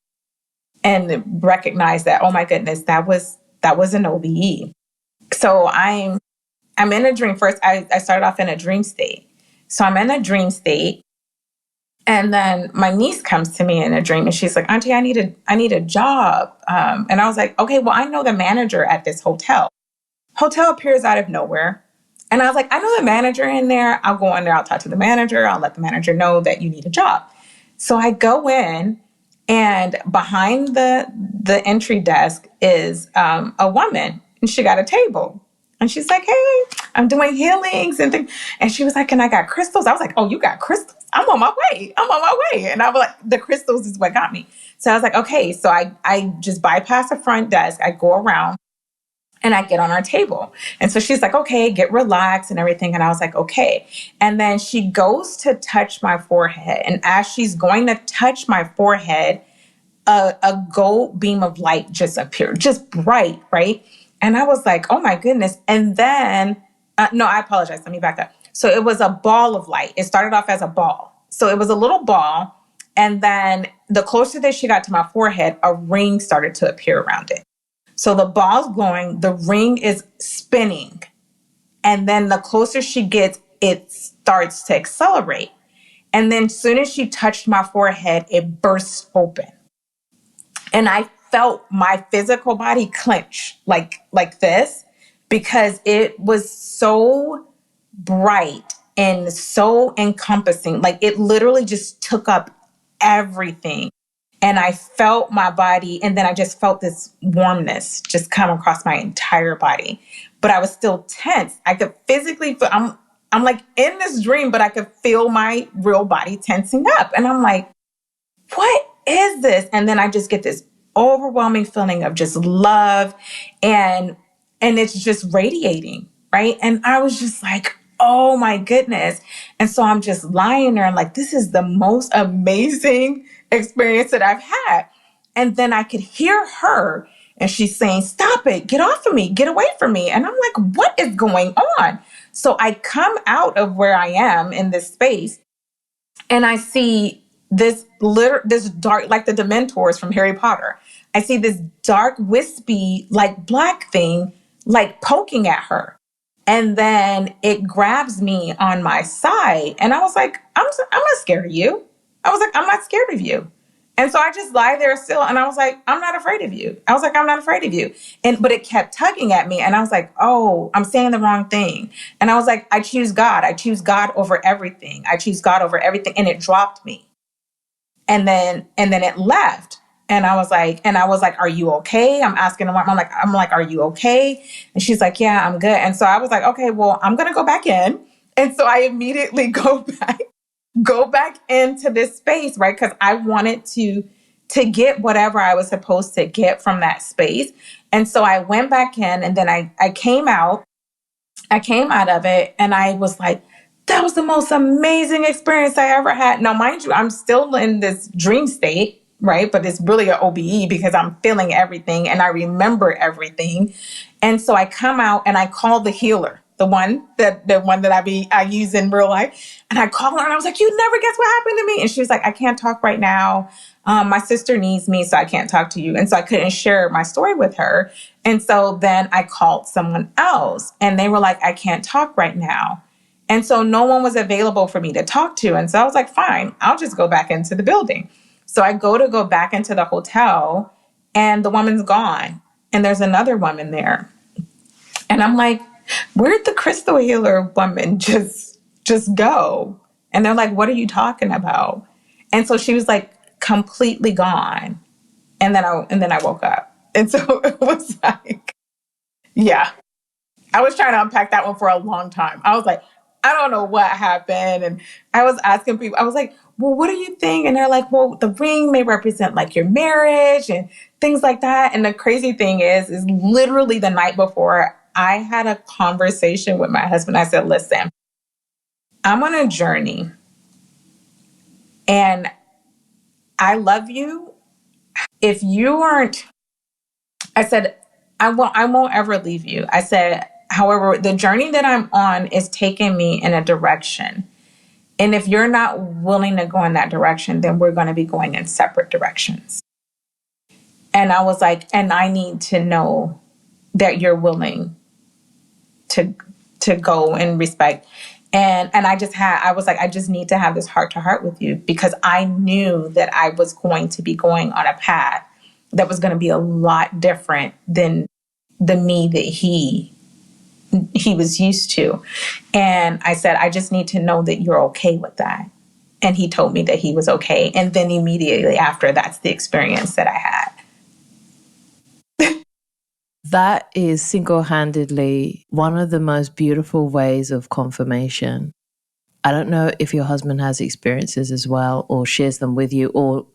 and recognize that, oh my goodness, that was an OBE. So I'm in a dream. First, I started off in a dream state. So I'm in a dream state. And then my niece comes to me in a dream and she's like, Auntie, I need a job. And I was like, okay, well, I know the manager at this hotel. Hotel appears out of nowhere. And I was like, I know the manager in there. I'll go in there. I'll talk to the manager. I'll let the manager know that you need a job. So I go in, and behind the entry desk is a woman, and she got a table. And she's like, hey, I'm doing healings and things. And she was like, and I got crystals. I was like, oh, you got crystals? I'm on my way. And I was like, the crystals is what got me. So I was like, okay. So I just bypass the front desk. I go around and I get on our table. And so she's like, okay, get relaxed and everything. And I was like, okay. And then she goes to touch my forehead. And as she's going to touch my forehead, a gold beam of light just appeared, just bright, right? And I was like, oh my goodness. And then, no, I apologize. Let me back up. So it was a ball of light. It started off as a ball. So it was a little ball. And then the closer that she got to my forehead, a ring started to appear around it. So the ball's glowing, the ring is spinning. And then the closer she gets, it starts to accelerate. And then as soon as she touched my forehead, it bursts open. And I felt my physical body clench like this, because it was so bright and so encompassing. Like it literally just took up everything. And I felt my body, and then I just felt this warmness just come across my entire body. But I was still tense. I could physically feel, I'm like in this dream, but I could feel my real body tensing up. And I'm like, what is this? And then I just get this overwhelming feeling of just love, and it's just radiating, right? And I was just like, oh my goodness. And so I'm just lying there and like, this is the most amazing experience that I've had. And then I could hear her, and she's saying, stop it, get off of me, get away from me. And I'm like, what is going on? So I come out of where I am in this space, and I see this dark, like the Dementors from Harry Potter. I see this dark, wispy, like black thing, like poking at her. And then it grabs me on my side. And I was like, I'm not scared of you. I was like, I'm not scared of you. And so I just lie there still. And I was like, I'm not afraid of you. I was like, I'm not afraid of you. But it kept tugging at me. And I was like, oh, I'm saying the wrong thing. And I was like, I choose God. I choose God over everything. I choose God over everything. And it dropped me. And then it left. And I was like, are you okay? I'm asking her, I'm like, are you okay? And she's like, yeah, I'm good. And so I was like, okay, well, I'm going to go back in. And so I immediately go back into this space, right? Because I wanted to get whatever I was supposed to get from that space. And so I went back in, and then I came out. I came out of it, and I was like, that was the most amazing experience I ever had. Now, mind you, I'm still in this dream state, right? But it's really an OBE because I'm feeling everything and I remember everything. And so I come out and I call the healer. the one that I use in real life. And I called her and I was like, you never guess what happened to me. And she was like, I can't talk right now. My sister needs me, so I can't talk to you. And so I couldn't share my story with her. And so then I called someone else and they were like, I can't talk right now. And so no one was available for me to talk to. And so I was like, fine, I'll just go back into the building. So I go back into the hotel and the woman's gone. And there's another woman there. And I'm like, where'd the crystal healer woman just go? And they're like, what are you talking about? And so she was like completely gone. And then I woke up. And so it was like, yeah. I was trying to unpack that one for a long time. I was like, I don't know what happened. And I was asking people, I was like, well, what do you think? And they're like, well, the ring may represent like your marriage and things like that. And the crazy thing is literally the night before, I had a conversation with my husband. I said, listen, I'm on a journey and I love you. If you aren't, I said, I won't ever leave you. I said, however, the journey that I'm on is taking me in a direction. And if you're not willing to go in that direction, then we're going to be going in separate directions. And I was like, and I need to know that you're willing to go and respect. And I was like, I just need to have this heart to heart with you, because I knew that I was going to be going on a path that was going to be a lot different than the me that he was used to. And I said, I just need to know that you're okay with that. And he told me that he was okay. And then immediately after, that's the experience that I had. That is single-handedly one of the most beautiful ways of confirmation. I don't know if your husband has experiences as well, or shares them with you, or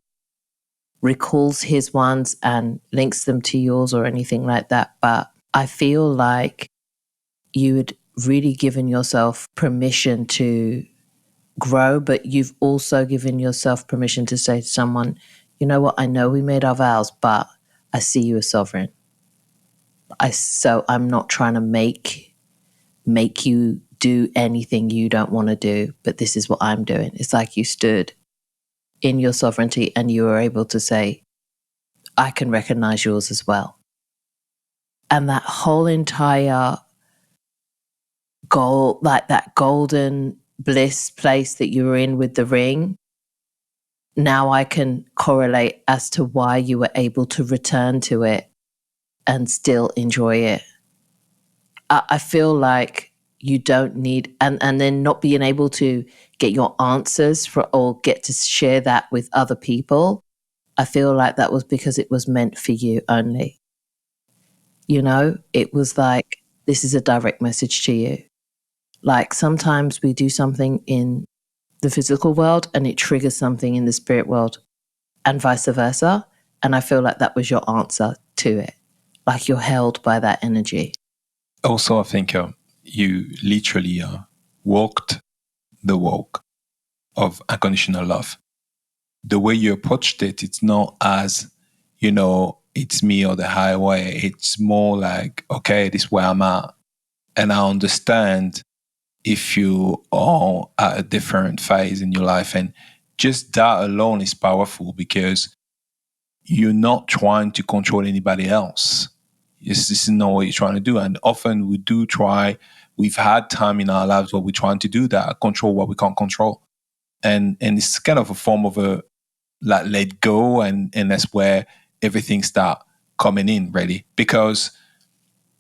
recalls his ones and links them to yours or anything like that. But I feel like you had really given yourself permission to grow, but you've also given yourself permission to say to someone, you know what, I know we made our vows, but I see you as sovereign. So I'm not trying to make you do anything you don't want to do, but this is what I'm doing. It's like you stood in your sovereignty and you were able to say, I can recognize yours as well. And that whole entire goal, like that golden bliss place that you were in with the ring, now I can correlate as to why you were able to return to it and still enjoy it. I feel like you don't need, and then not being able to get your answers or get to share that with other people. I feel like that was because it was meant for you only. You know, it was like, this is a direct message to you. Like sometimes we do something in the physical world and it triggers something in the spirit world, and vice versa. And I feel like that was your answer to it. Like you're held by that energy. Also, I think you literally walked the walk of unconditional love. The way you approached it, it's not as, it's me or the highway. It's more like, okay, this is where I'm at. And I understand if you are at a different phase in your life. And just that alone is powerful, because you're not trying to control anybody else. This is not what you're trying to do. And often we've had time in our lives where we're trying to do that, control what we can't control. And it's kind of a form of a like let go, and that's where everything start coming in, really. Because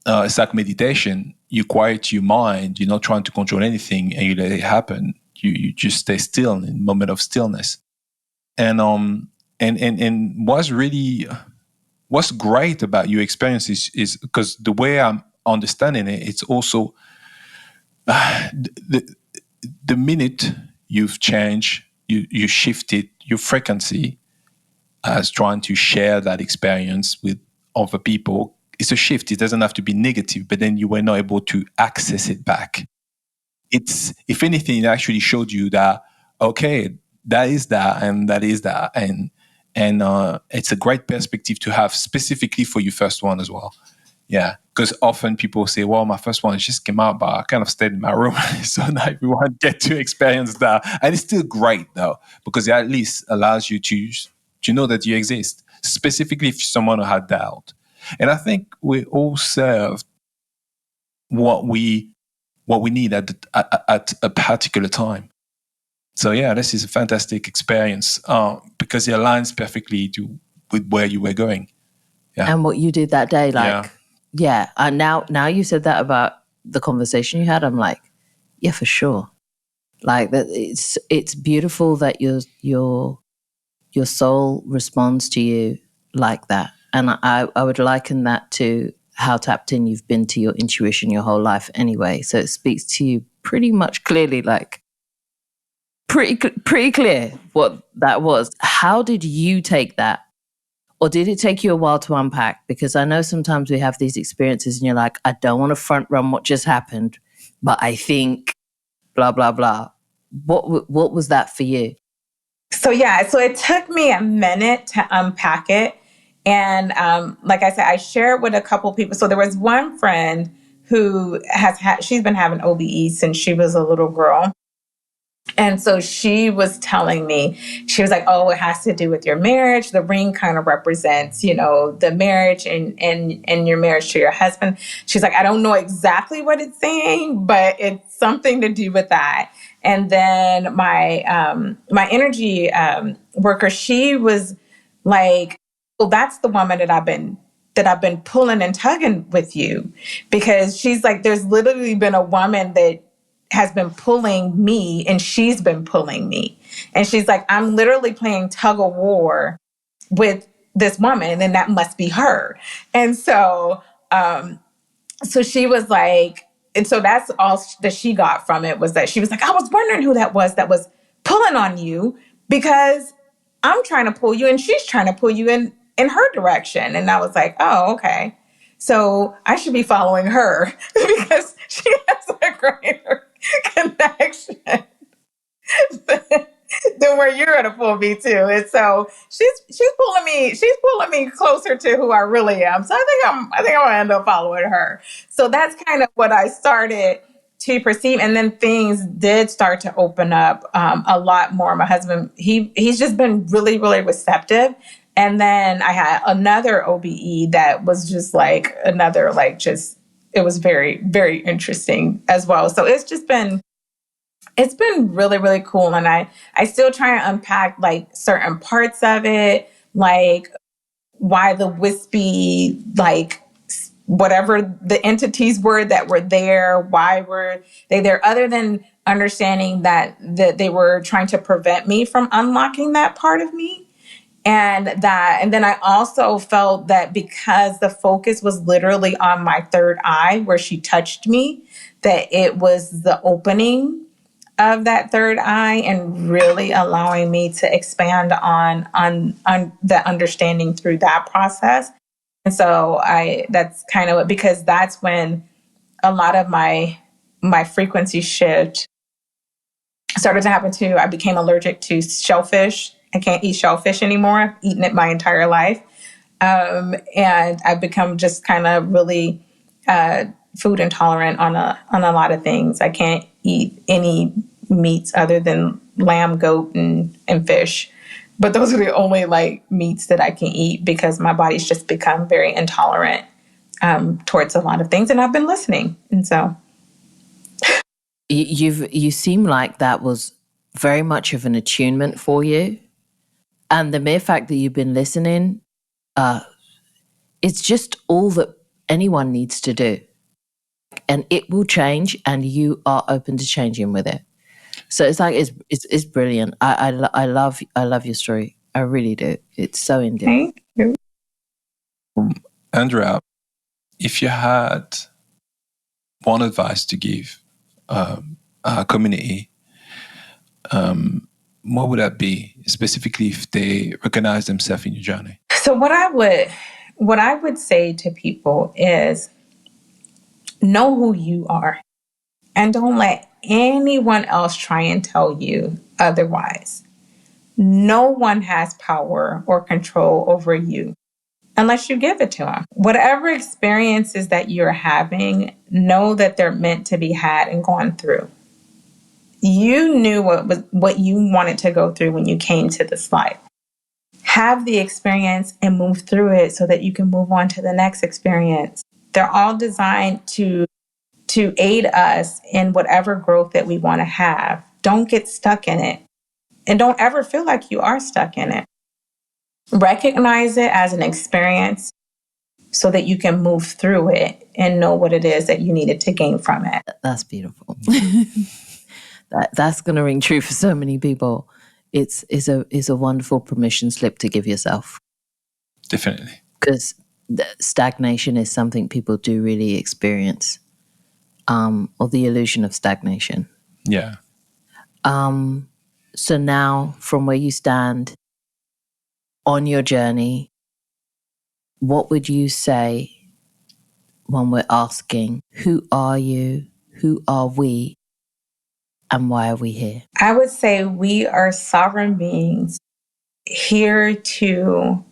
it's like meditation. You quiet your mind, you're not trying to control anything, and you let it happen. You just stay still in a moment of stillness. And what's great about your experience is because the way I'm understanding it, it's also the minute you've changed, you shifted your frequency as trying to share that experience with other people. It's a shift. It doesn't have to be negative, but then you were not able to access it back. It's, if anything, it actually showed you that, okay, that is that, and that is that. And it's a great perspective to have specifically for your first one as well. Yeah, because often people say, well, my first one just came out, but I kind of stayed in my room. So now everyone get to experience that. And it's still great, though, because it at least allows you to know that you exist, specifically if someone who had doubt. And I think we all serve what we need at a particular time. So yeah, this is a fantastic experience because it aligns perfectly with where you were going. Yeah. And what you did that day, like, yeah. And now you said that about the conversation you had, I'm like, yeah, for sure. Like that, it's beautiful that your soul responds to you like that. And I would liken that to how tapped in you've been to your intuition your whole life anyway. So it speaks to you pretty much clearly, like pretty clear what that was. How did you take that? Or did it take you a while to unpack? Because I know sometimes we have these experiences and you're like, I don't want to front run what just happened, but I think blah, blah, blah. What was that for you? So it took me a minute to unpack it. And like I said, I shared with a couple people. So there was one friend who she's been having OBEs since she was a little girl. And so she was telling me, she was like, oh, it has to do with your marriage. The ring kind of represents, the marriage and your marriage to your husband. She's like, I don't know exactly what it's saying, but it's something to do with that. And then my energy worker, she was like, well, that's the woman that I've been pulling and tugging with you, because she's like, there's literally been a woman that has been pulling me and she's been pulling me. And she's like, I'm literally playing tug of war with this woman and that must be her. And so, so she was like, and so that's all that she got from it, was that she was like, I was wondering who that was pulling on you, because I'm trying to pull you and she's trying to pull you in her direction. And I was like, oh, okay. So I should be following her because she has a greater connection than where you're gonna pull me to. And so she's pulling me closer to who I really am. So I think I'm gonna end up following her. So that's kind of what I started to perceive. And then things did start to open up a lot more. My husband, he's just been really, really receptive. And then I had another OBE that was just like another, like, just, it was very, very interesting as well. So it's been really, really cool. And I still try and unpack like certain parts of it, like why the wispy, like whatever the entities were that were there, why were they there, other than understanding that they were trying to prevent me from unlocking that part of me. And then I also felt that because the focus was literally on my third eye where she touched me, that it was the opening of that third eye and really allowing me to expand on the understanding through that process. And so that's kind of because that's when a lot of my frequency shift started to happen too. I became allergic to shellfish. I can't eat shellfish anymore. I've eaten it my entire life. And I've become just kind of really food intolerant on a lot of things. I can't eat any meats other than lamb, goat, and fish. But those are the only like meats that I can eat because my body's just become very intolerant towards a lot of things. And I've been listening. And so you seem like that was very much of an attunement for you. And the mere fact that you've been listening, it's just all that anyone needs to do. And it will change, and you are open to changing with it. So it's like it's brilliant. I love your story. I really do. It's so in-depth. thank you. Andréa, if you had one advice to give our community, what would that be, specifically if they recognize themselves in your journey? So what I would say to people is know who you are and don't let anyone else try and tell you otherwise. No one has power or control over you. unless you give it to them. Whatever experiences that you're having, know that they're meant to be had and gone through. You knew what you wanted to go through when you came to this life. Have the experience and move through it so that you can move on to the next experience. They're all designed to aid us in whatever growth that we want to have. Don't get stuck in it. And don't ever feel like you are stuck in it. Recognize it as an experience so that you can move through it and know what it is that you needed to gain from it. That's beautiful. That's going to ring true for so many people. It's a wonderful permission slip to give yourself. Definitely. Because stagnation is something people do really experience, or the illusion of stagnation. Yeah. So now, from where you stand on your journey, what would you say when we're asking, who are you, who are we, and why are we here? I would say we are sovereign beings here to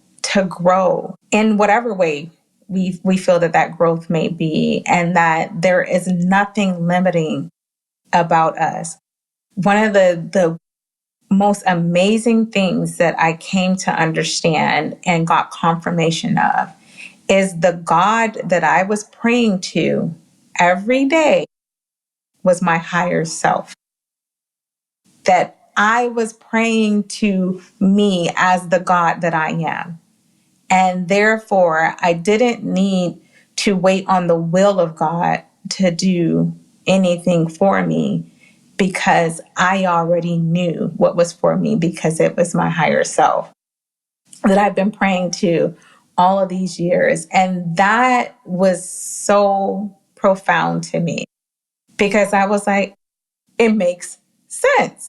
grow in whatever way we feel that growth may be, and that there is nothing limiting about us. One of the most amazing things that I came to understand and got confirmation of is the God that I was praying to every day was my higher self. That I was praying to me as the God that I am. And therefore, I didn't need to wait on the will of God to do anything for me, because I already knew what was for me, because it was my higher self that I've been praying to all of these years. And that was so profound to me, because I was like, it makes sense.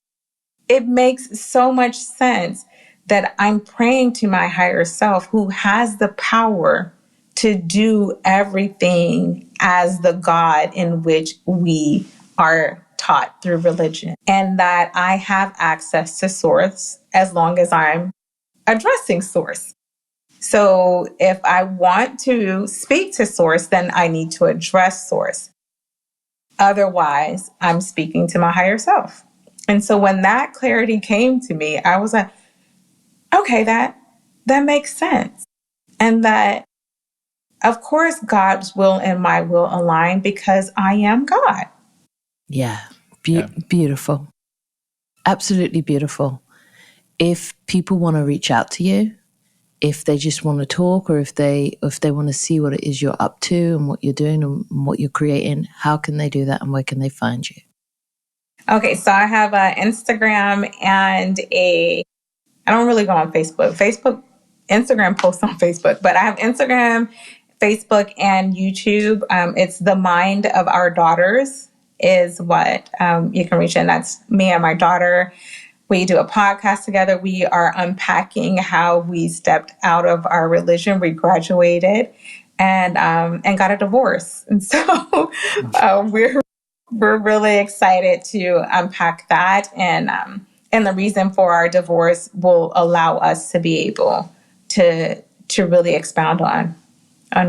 It makes so much sense that I'm praying to my higher self, who has the power to do everything as the God in which we are taught through religion, and that I have access to source as long as I'm addressing source. So if I want to speak to source, then I need to address source. Otherwise, I'm speaking to my higher self. And so when that clarity came to me, I was like, okay, that makes sense. And that, of course, God's will and my will align, because I am God. Yeah. Beautiful. Absolutely beautiful. If people want to reach out to you, if they just want to talk, or if they want to see what it is you're up to and what you're doing and what you're creating, how can they do that and where can they find you? Okay, so I have an Instagram and I don't really go on Facebook. Instagram posts on Facebook, but I have Instagram, Facebook, and YouTube. It's The Mind of Our Daughters is what you can reach in. That's me and my daughter. We do a podcast together. We are unpacking how we stepped out of our religion. We graduated and got a divorce. And so we're really excited to unpack that. And the reason for our divorce will allow us to be able to really expound on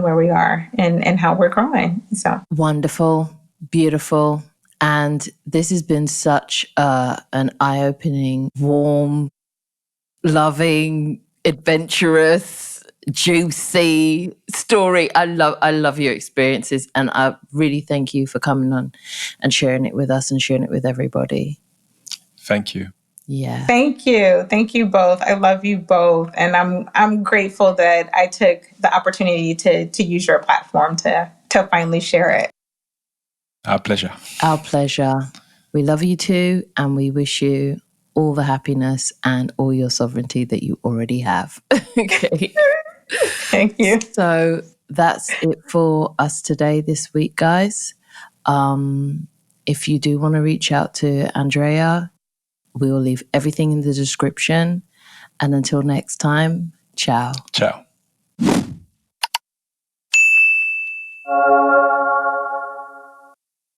where we are and how we're growing. So wonderful, beautiful. And this has been such an eye-opening, warm, loving, adventurous, juicy story. I love your experiences, and I really thank you for coming on and sharing it with us and sharing it with everybody. Thank you. Yeah. Thank you both. I love you both, and I'm grateful that I took the opportunity to use your platform to finally share it. Our pleasure. Our pleasure. We love you too, and we wish you all the happiness and all your sovereignty that you already have. Okay. Thank you. So that's it for us today, this week, guys. If you do want to reach out to Andréa, we will leave everything in the description. And until next time, ciao. Ciao.